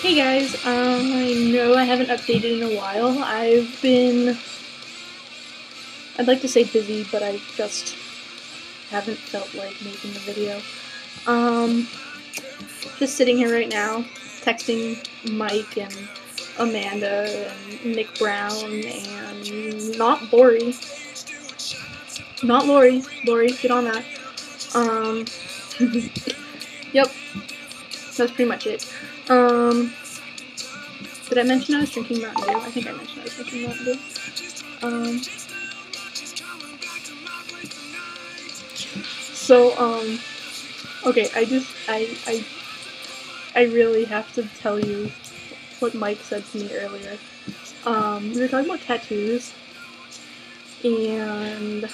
Hey guys, I know I haven't updated in a while. I'd like to say busy, but I just haven't felt like making a video. Just sitting here right now, texting Mike and Amanda and Nick Brown and not Lori. Not Lori. Lori, get on that. Yep. That's pretty much it. Did I mention I was drinking Mountain Dew? I think I mentioned I was drinking Mountain Dew. Okay, I really have to tell you what Mike said to me earlier. We were talking about tattoos, and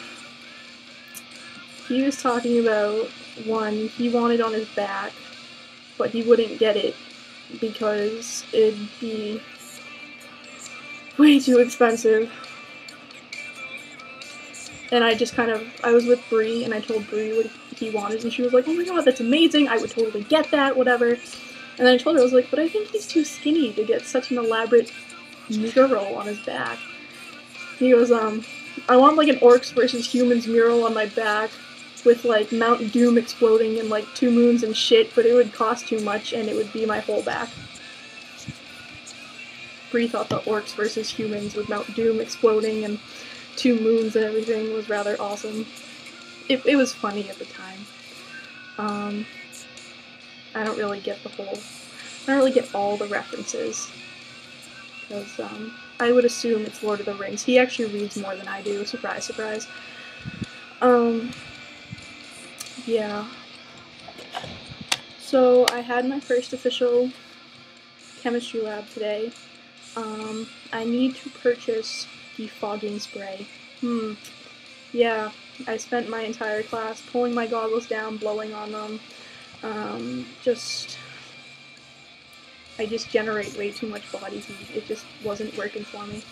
he was talking about one he wanted on his back, but he wouldn't get it because it'd be way too expensive. And I was with Bree, and I told Bree what he wanted, and she was like, oh my god, that's amazing, I would totally get that, whatever. And then I told her, I was like, but I think he's too skinny to get such an elaborate mural on his back. He goes, I want like an Orcs versus Humans mural on my back with like Mount Doom exploding and like 2 moons and shit, but it would cost too much and it would be my whole back. Bree thought the Orcs versus Humans with Mount Doom exploding and 2 moons and everything was rather awesome. It was funny at the time. I don't really get all the references. Because, I would assume it's Lord of the Rings. He actually reads more than I do. Surprise, surprise. Yeah. So, I had my first official chemistry lab today. I need to purchase defogging spray. Yeah, I spent my entire class pulling my goggles down, blowing on them. I just generate way too much body heat. It just wasn't working for me.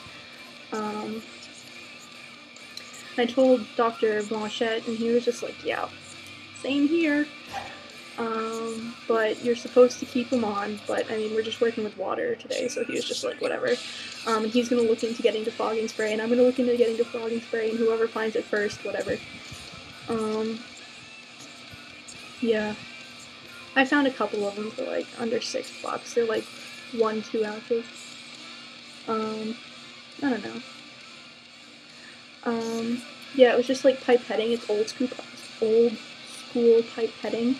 I told Dr. Blanchette, and he was just like, yeah, same here. But you're supposed to keep them on, but I mean, we're just working with water today, so he was just like, whatever. And he's gonna look into getting defogging spray, and I'm gonna look into getting defogging spray, and whoever finds it first, whatever. Yeah. I found a couple of them for like under $6. They're like 1-2 ounces. I don't know. Yeah, it was just like pipetting. It's old school pipetting.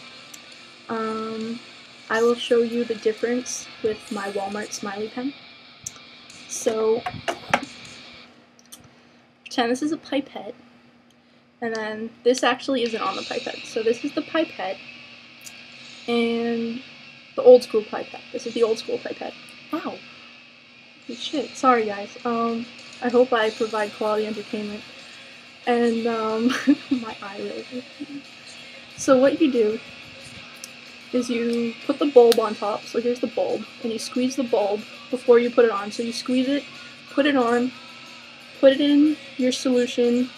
I will show you the difference with my Walmart Smiley pen. So, pretend this is a pipette, and then this actually isn't on the pipette. So this is the pipette, and the old school pipette. This is the old school pipette. Wow. Holy shit. Sorry, guys. I hope I provide quality entertainment. And, my eye really. So what you do is you put the bulb on top. So here's the bulb, and you squeeze the bulb before you put it on. So you squeeze it, put it on, put it in your solution,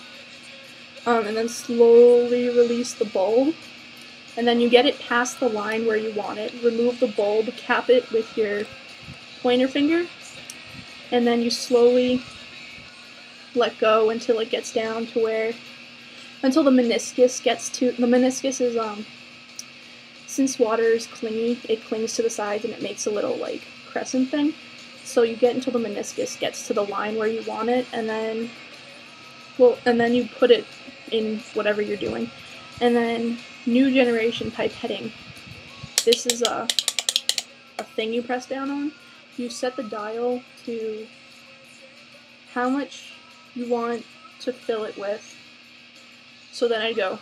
and then slowly release the bulb. And then you get it past the line where you want it, remove the bulb, cap it with your pointer finger, and then you slowly let go until it gets down to until the meniscus gets to, the meniscus is, since water is clingy, it clings to the sides and it makes a little, like, crescent thing. So you get until the meniscus gets to the line where you want it, and then, and then you put it in whatever you're doing. And then, new generation pipetting. This is a thing you press down on. You set the dial to how much you want to fill it with. So then I'd go,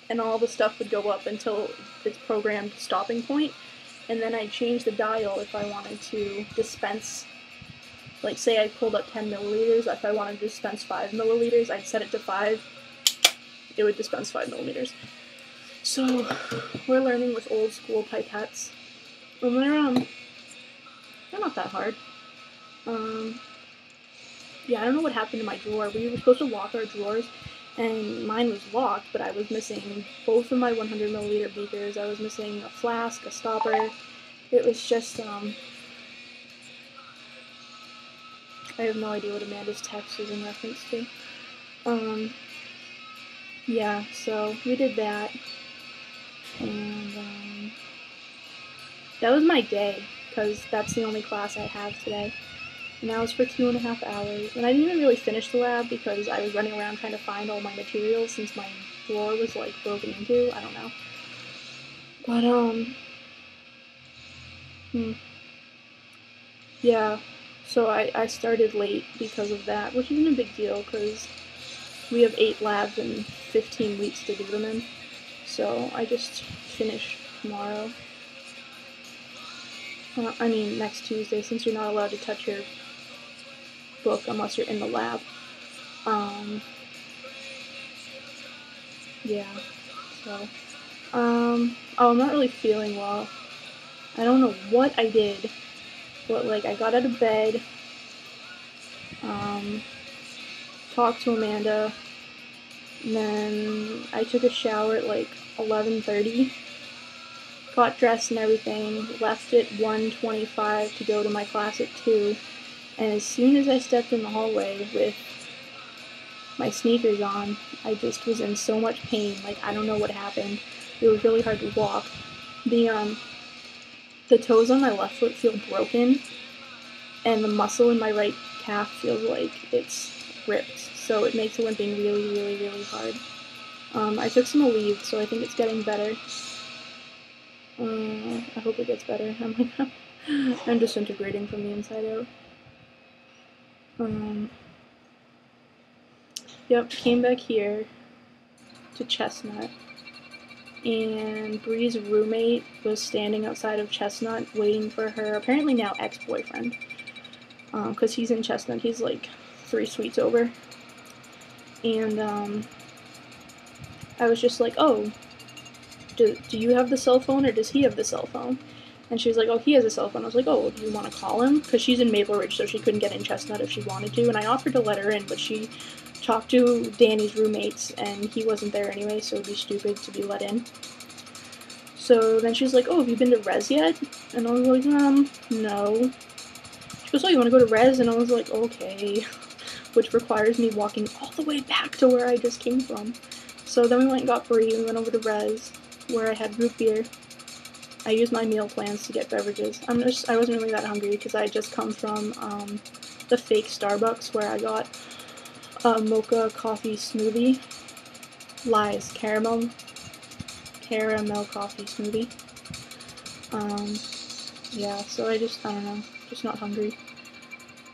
and all the stuff would go up until its programmed stopping point, and then I'd change the dial if I wanted to dispense, like say I pulled up 10 milliliters, if I wanted to dispense 5 milliliters, I'd set it to 5, it would dispense 5 milliliters. So, we're learning with old school pipettes, and they're not that hard. Yeah, I don't know what happened to my drawer. We were supposed to lock our drawers, and mine was locked, but I was missing both of my 100 milliliter beakers. I was missing a flask, a stopper. It was just, I have no idea what Amanda's text is in reference to. Yeah, so we did that, and, that was my day, because that's the only class I have today. And that was for 2.5 hours, and I didn't even really finish the lab because I was running around trying to find all my materials since my floor was, like, broken into. I don't know. But, yeah, so I started late because of that, which isn't a big deal, because we have 8 labs and 15 weeks to do them in, so I just finish tomorrow. I mean, next Tuesday, since you're not allowed to touch your book unless you're in the lab. Yeah, so, oh, I'm not really feeling well. I don't know what I did, but, like, I got out of bed, talked to Amanda, and then I took a shower at, like, 11:30, got dressed and everything, left at 1:25 to go to my class at 2, and as soon as I stepped in the hallway with my sneakers on, I just was in so much pain. Like, I don't know what happened. It was really hard to walk. The toes on my left foot feel broken, and the muscle in my right calf feels like it's ripped, so it makes limping really, really, really hard. I took some Aleve, so I think it's getting better. I hope it gets better. I'm disintegrating from the inside out. Yep, came back here to Chestnut, and Bree's roommate was standing outside of Chestnut waiting for her, apparently now ex-boyfriend, because he's in Chestnut. He's like 3 suites over, and I was just like, oh, do you have the cell phone, or does he have the cell phone? And she was like, oh, he has a cell phone. I was like, oh, well, do you want to call him? Because she's in Maple Ridge, so she couldn't get in Chestnut if she wanted to, and I offered to let her in, but she talked to Danny's roommates, and he wasn't there anyway, so it'd be stupid to be let in. So then she was like, oh, have you been to Res yet? And I was like, no. She goes, oh, you want to go to Res? And I was like, okay. Which requires me walking all the way back to where I just came from. So then we went and got Bree, and we went over to Res, where I had root beer. I used my meal plans to get beverages. I wasn't really that hungry, because I had just come from, the fake Starbucks, where I got a mocha coffee smoothie. Lies. Caramel coffee smoothie. Yeah, so I don't know, just not hungry.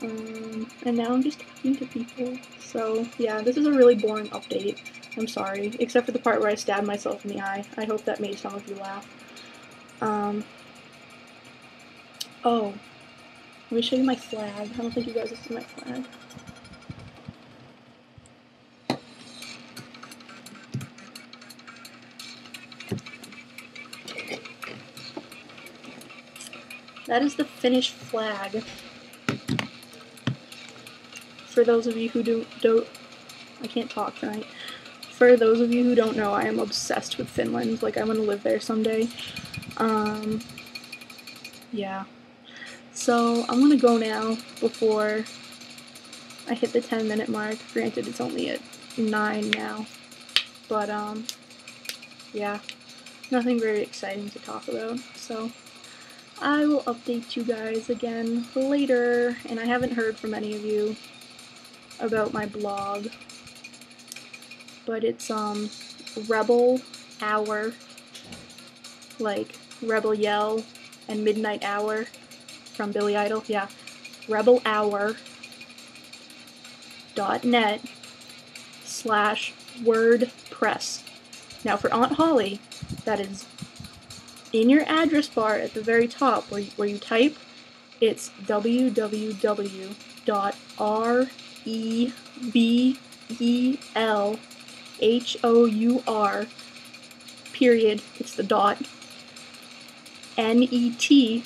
And now I'm just talking to people. So, yeah, this is a really boring update. I'm sorry. Except for the part where I stabbed myself in the eye. I hope that made some of you laugh. Oh. Let me show you my flag. I don't think you guys have seen my flag. That is the Finnish flag. For those of you who don't I can't talk tonight. For those of you who don't know, I am obsessed with Finland. Like, I want to live there someday. Yeah. So, I'm gonna go now before I hit the 10-minute mark. Granted, it's only at 9 now. But, yeah. Nothing very exciting to talk about. So, I will update you guys again later. And I haven't heard from any of you about my blog. But it's, Rebel Hour, like Rebel Yell and Midnight Hour from Billy Idol. Yeah, rebelhour.net/WordPress. Now for Aunt Holly, that is in your address bar at the very top where you type, it's www.rebelhour, period, it's the dot, net/,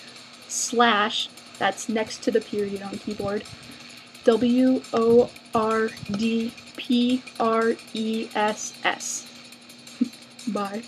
that's next to the period on keyboard, WORDPRESS. Bye.